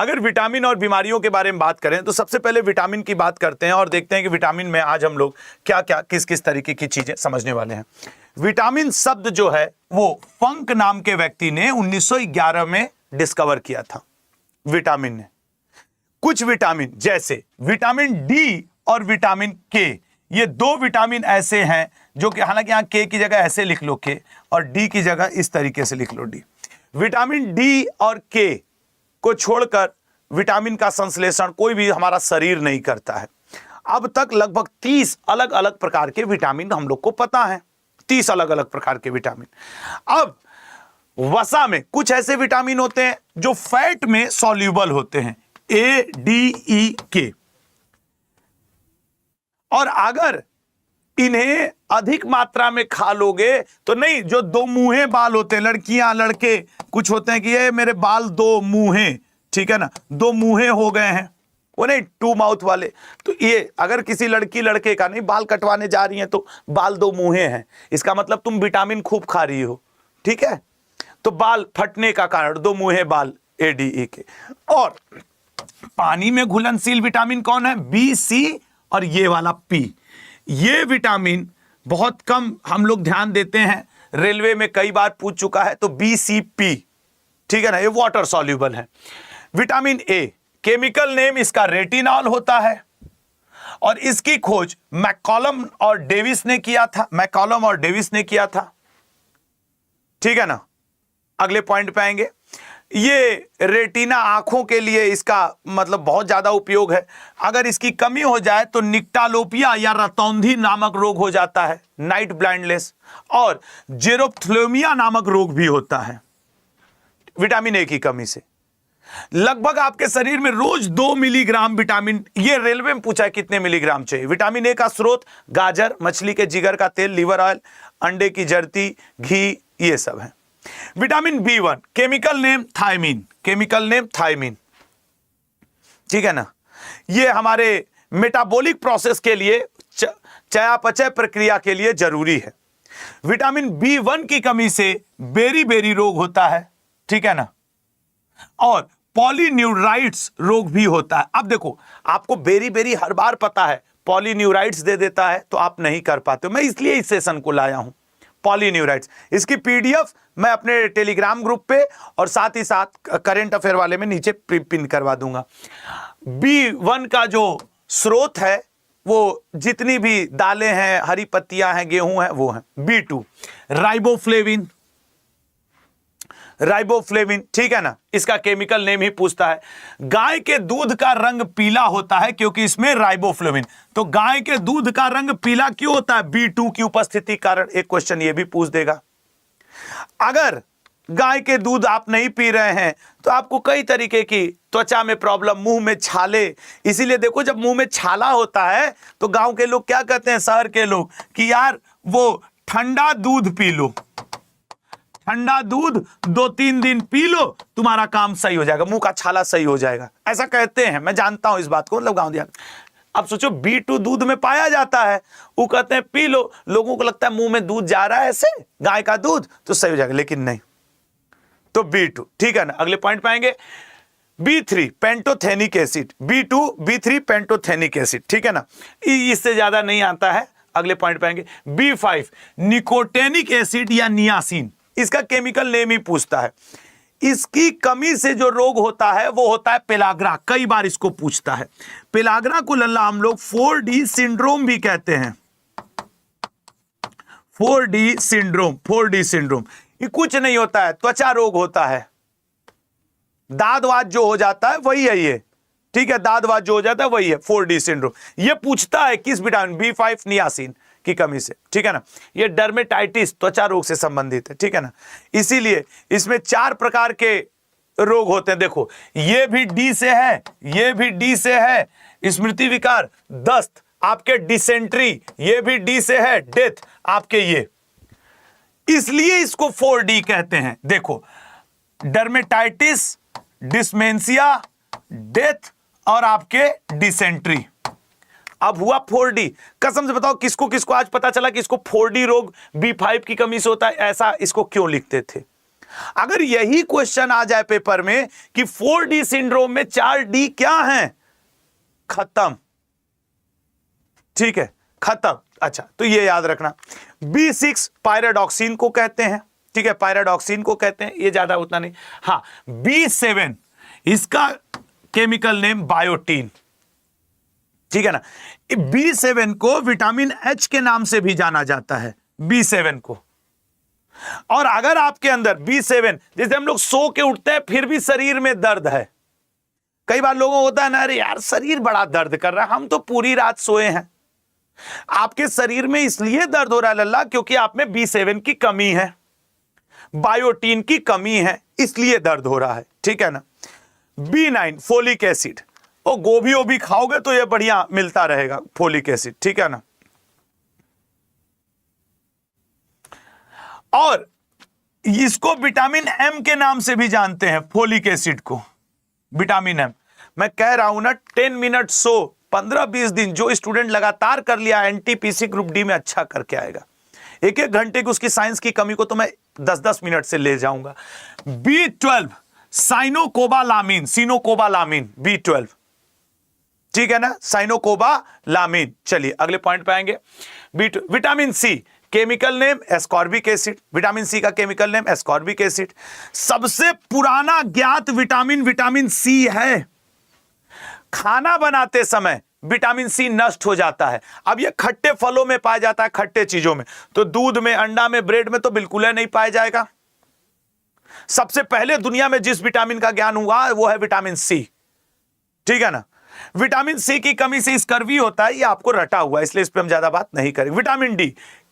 अगर विटामिन और बीमारियों के बारे में बात करें तो सबसे पहले विटामिन की बात करते हैं और देखते हैं कि विटामिन में आज हम लोग क्या क्या किस किस तरीके की चीजें समझने वाले हैं। विटामिन शब्द जो है वो फंक नाम के व्यक्ति ने 1911 में डिस्कवर किया था। विटामिन ने कुछ विटामिन जैसे विटामिन डी और विटामिन के, ये दो विटामिन ऐसे हैं जो कि हालांकि यहां के की जगह ऐसे लिख लो के और डी की जगह इस तरीके से लिख लो डी। विटामिन डी और के को छोड़कर विटामिन का संश्लेषण कोई भी हमारा शरीर नहीं करता है। अब तक लगभग 30 अलग अलग प्रकार के विटामिन हम लोग को पता है, 30 अलग अलग प्रकार के विटामिन। अब वसा में कुछ ऐसे विटामिन होते हैं जो फैट में सॉल्यूबल होते हैं, ए डी ई के, और अगर इन्हें अधिक मात्रा में खा लोगे तो नहीं, जो दो मुंहे बाल होते हैं, लड़कियां लड़के कुछ होते हैं कि ये मेरे बाल दो मुंहे, ठीक है ना, दो मुंहे हो गए हैं, वो नहीं टू माउथ वाले, तो ये अगर किसी लड़की लड़के का नहीं बाल कटवाने जा रही हैं तो बाल दो मुंहे हैं, इसका मतलब तुम विटामिन खूब खा रही हो, ठीक है। तो बाल फटने का कारण दो मुंहे बाल, एडीई के। और पानी में घुलनशील विटामिन कौन है? बी, सी और ये वाला पी। ये विटामिन बहुत कम हम लोग ध्यान देते हैं, रेलवे में कई बार पूछ चुका है, तो बी सी पी, ठीक है ना, ये वाटर सॉल्यूबल है। विटामिन ए, केमिकल नेम इसका रेटिनॉल होता है और इसकी खोज मैककॉलम और डेविस ने किया था, मैककॉलम और डेविस ने किया था, ठीक है ना। अगले पॉइंट पे आएंगे। ये रेटिना आंखों के लिए इसका मतलब बहुत ज्यादा उपयोग है। अगर इसकी कमी हो जाए तो निक्टालोपिया या रतौंधी नामक रोग हो जाता है, नाइट ब्लाइंडनेस, और जेरोप्थेल्मिया नामक रोग भी होता है विटामिन ए की कमी से। लगभग आपके शरीर में रोज 2 मिलीग्राम विटामिन, ये रेलवे में पूछा है कितने मिलीग्राम चाहिए। विटामिन ए का स्रोत गाजर, मछली के जिगर का तेल, लिवर ऑयल, अंडे की जर्ती, घी, ये सब है। Vitamin B one, chemical name thiamine, chemical name thiamine, ठीक है ना। ये हमारे मेटाबॉलिक प्रोसेस के लिए, चयापचय प्रक्रिया के लिए जरूरी है। विटामिन बी1 की कमी से बेरी बेरी रोग होता है, ठीक है ना, और पॉलीन्यूराइट्स रोग भी होता है। अब देखो, आपको बेरी बेरी हर बार पता है, पॉलीन्यूराइट्स दे देता है तो आप नहीं कर पाते, मैं इसलिए इस सेशन को लाया हूं, पॉलीन्यूराइट्स। इसकी पीडीएफ मैं अपने टेलीग्राम ग्रुप पे और साथ ही साथ करंट अफेयर वाले में नीचे पिन करवा दूंगा। बी1 का जो स्रोत है वो जितनी भी दालें हैं, हरी पत्तियां हैं, गेहूं है, वो है। बी2, राइबोफ्लेविन, राइबोफ्लेविन, ठीक है ना, इसका केमिकल नेम ही पूछता है। गाय के दूध का रंग पीला होता है क्योंकि इसमें राइबोफ्लेविन, तो गाय के दूध का रंग पीला क्यों होता है? बी2 की उपस्थिति कारण। एक क्वेश्चन ये भी पूछ देगा। अगर गाय के दूध आप नहीं पी रहे हैं तो आपको कई तरीके की त्वचा में प्रॉब्लम, मुंह में छाले, इसीलिए देखो जब मुंह में छाला होता है तो गांव के लोग क्या कहते हैं, शहर के लोग, कि यार वो ठंडा दूध पी लो, ठंडा दूध 2-3 दिन पी लो, तुम्हारा काम सही हो जाएगा, मुंह का छाला सही हो जाएगा, ऐसा कहते हैं। मैं जानता हूं इस बात को, मतलब गांव दिया। अब सोचो बी2 दूध में पाया जाता है, वो कहते हैं पी लो, लोगों को लगता है मुंह में दूध जा रहा है ऐसे, गाय का दूध, तो सही हो जाएगा, लेकिन नहीं। तो बी2, ठीक है ना। अगले पॉइंट पे आएंगे। B3, pantothenic acid, बी2 B3 pantothenic acid, ठीक है ना, इससे ज्यादा नहीं आता है। अगले पॉइंट पे आएंगे। बी5, निकोटेनिक एसिड या नियासिन, इसका केमिकल नेम ही पूछता है। इसकी कमी से जो रोग होता है वो होता है पेलाग्रा, कई बार इसको पूछता है। पेलाग्रा को लल्ला हम लोग 4D सिंड्रोम भी कहते हैं, 4D सिंड्रोम, 4D सिंड्रोम। ये कुछ नहीं होता है, त्वचा रोग होता है, दाद वाद जो हो जाता है वही है ये, ठीक है, दाद वाद जो हो जाता है वही है 4D सिंड्रोम। ये पूछता है किस विटामिन, बी5 नियासिन की कमी से, ठीक है ना। ये डर्मेटाइटिस, त्वचा रोग से संबंधित है, ठीक है ना। इसीलिए इसमें 4 प्रकार के रोग होते हैं। देखो, ये भी डी से है, ये भी डी से है, स्मृति विकार, दस्त, आपके डिसेंट्री, ये भी डी से है, डेथ आपके ये, इसलिए इसको 4D कहते हैं। देखो, डर्मेटाइटिस, डिस्मेंसिया, डेथ और आपके डिसेंट्री। अब हुआ 4D। कसम से बताओ किसको किसको आज पता चला कि इसको 4D रोग B5 की कमी से होता है? ऐसा इसको क्यों लिखते थे? अगर यही क्वेश्चन आ जाए पेपर में कि 4D सिंड्रोम में 4D क्या है, खत्म, ठीक है, खत्म। अच्छा, तो ये याद रखना। B6 पायराडॉक्सिन को कहते हैं, ठीक है, पायराडॉक्सिन को कहते हैं, ये ज्यादा उतना नहीं। हाँ, B7 इसका केमिकल नेम बायोटीन, ठीक है ना। B7 को विटामिन H के नाम से भी जाना जाता है, B7 को। और अगर आपके अंदर B7, जैसे हम लोग सो के उठते हैं फिर भी शरीर में दर्द है, कई बार लोगों को होता है ना, अरे यार शरीर बड़ा दर्द कर रहा है, हम तो पूरी रात सोए हैं। आपके शरीर में इसलिए दर्द हो रहा है लल्ला, क्योंकि आप में B7 की कमी है, बायोटीन की कमी है, इसलिए दर्द हो रहा है, ठीक है ना। B9 फोलिक एसिड, और गोभी ओभी खाओगे तो ये बढ़िया मिलता रहेगा फोलिक एसिड, ठीक है ना। और इसको विटामिन M के नाम से भी जानते हैं, फोलिक एसिड को, विटामिन M। मैं कह रहा हूं ना, 10 मिनट सो, 15-20 दिन जो स्टूडेंट लगातार कर लिया NTPC ग्रुप डी में अच्छा करके आएगा। 1-1 घंटे की उसकी साइंस की कमी को तो मैं 10-10 मिनट से ले जाऊंगा। B12 साइनोकोबालामिन, सिनोकोबालामिन, B12, ठीक है ना, साइनोकोबालामिन। चलिए अगले पॉइंट पे आएंगे। Vitamin C chemical name ascorbic acid, vitamin C का केमिकल नेम एस्कॉर्बिक एसिड। सबसे पुराना ज्ञात विटामिन विटामिन सी है। खाना बनाते समय विटामिन सी नष्ट हो जाता है। अब ये खट्टे फलों में पाया जाता है, खट्टे चीजों में, तो दूध में, अंडा में, ब्रेड में तो बिल्कुल नहीं पाया जाएगा। सबसे पहले दुनिया में जिस विटामिन का ज्ञान हुआ वो है विटामिन सी, ठीक है ना। विटामिन सी की कमी से स्कर्वी होता है, ये आपको रटा हुआ है, इसलिए इस पर हम ज्यादा बात नहीं करेंगे। विटामिन डी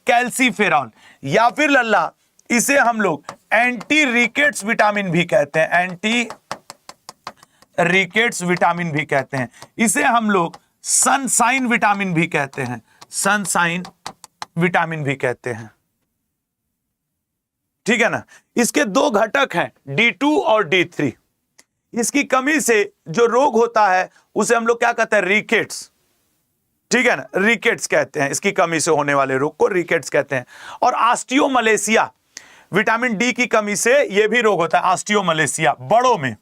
कैल्सीफेरॉल, या फिर लल्ला इसे हम लोग एंटी रिकेट्स विटामिन भी कहते हैं, एंटी रिकेट्स विटामिन भी कहते हैं। इसे हम लोग सनसाइन विटामिन भी कहते हैं, सनसाइन विटामिन भी कहते हैं, ठीक है ना। इसके 2 घटक हैं, D2 और D3। इसकी कमी से जो रोग होता है उसे हम लोग क्या कहते हैं, रिकेट्स, ठीक है ना, रिकेट्स कहते हैं। इसकी कमी से होने वाले रोग को रिकेट्स कहते हैं। और ऑस्टियोमलेशिया, विटामिन डी की कमी से यह भी रोग होता है, ऑस्टियोमलेशिया, बड़ों में।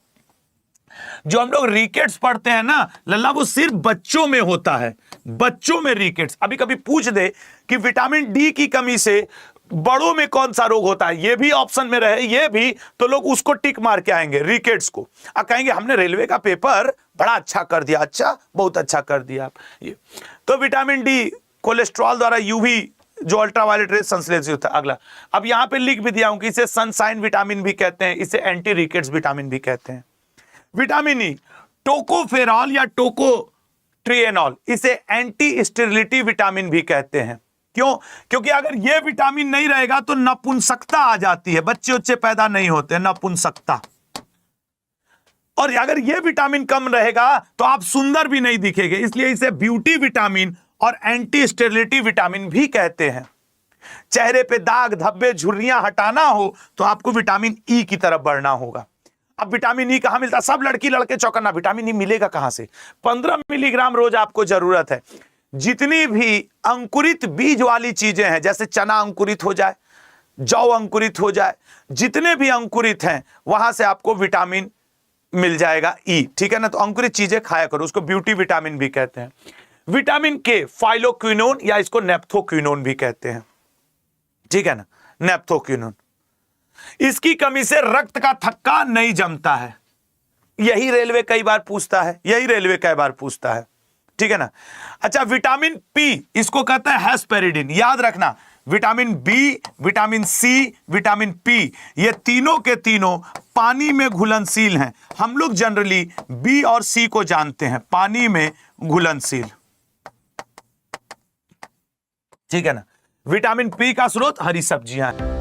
जो हम लोग रिकेट्स पढ़ते हैं ना लल्ला, वो सिर्फ बच्चों में होता है, बच्चों में रिकेट्स। अभी कभी पूछ दे कि विटामिन डी की कमी से बड़ों में कौन सा रोग होता है, ये भी ऑप्शन में रहे, ये भी, तो लोग उसको टिक मार के आएंगे, रिकेट्स को। अब कहेंगे हमने रेलवे का पेपर बड़ा अच्छा कर दिया, अच्छा, बहुत अच्छा कर दिया आप ये। तो विटामिन डी कोलेस्ट्रॉल द्वारा यूवी जो अल्ट्रावायलेट रेज संश्लेषित होता है। अगला, अब यहां पे लिख भी दिया हूं कि इसे सनसाइन विटामिन भी कहते हैं, इसे एंटी रिकेट्स विटामिन भी कहते हैं। विटामिन ई टोकोफेरॉल या टोकोट्रिएनॉल, इसे एंटी स्टेरिलिटी विटामिन भी कहते हैं। क्यों? क्योंकि अगर यह विटामिन नहीं रहेगा तो नपुंसकता आ जाती है, बच्चे उच्चे पैदा नहीं होते, नपुंसकता। और अगर यह विटामिन कम रहेगा तो आप सुंदर भी नहीं दिखेंगे, इसलिए इसे ब्यूटी विटामिन और एंटी स्टेरिलिटी विटामिन भी कहते हैं। चेहरे पे दाग धब्बे झुर्रियां हटाना हो तो आपको विटामिन ई की तरफ बढ़ना होगा। अब विटामिन ई कहां मिलता है? सब लड़की लड़के चौकन्ना, विटामिन ई मिलेगा कहां से? 15 मिलीग्राम रोज आपको जरूरत है। जितनी भी अंकुरित बीज वाली चीजें हैं, जैसे चना अंकुरित हो जाए, जौ अंकुरित हो जाए, जितने भी अंकुरित हैं वहां से आपको विटामिन मिल जाएगा ई, ठीक है ना। तो अंकुरित चीजें खाया करो, उसको ब्यूटी विटामिन भी कहते हैं। विटामिन के फाइलोक्विनोन या इसको नेप्थोक्विनोन भी कहते हैं, ठीक है ना, नेप्थोक्विनोन। इसकी कमी से रक्त का थक्का नहीं जमता है, यही रेलवे कई बार पूछता है, यही रेलवे कई बार पूछता है, ठीक है ना। अच्छा, विटामिन पी, इसको कहता है हेस्पेरिडिन। याद रखना, vitamin B, vitamin C, vitamin P, ये तीनों के तीनों पानी में घुलनशील हैं। हम लोग जनरली बी और सी को जानते हैं, पानी में घुलनशील, ठीक है ना। विटामिन पी का स्रोत हरी सब्जियां हैं।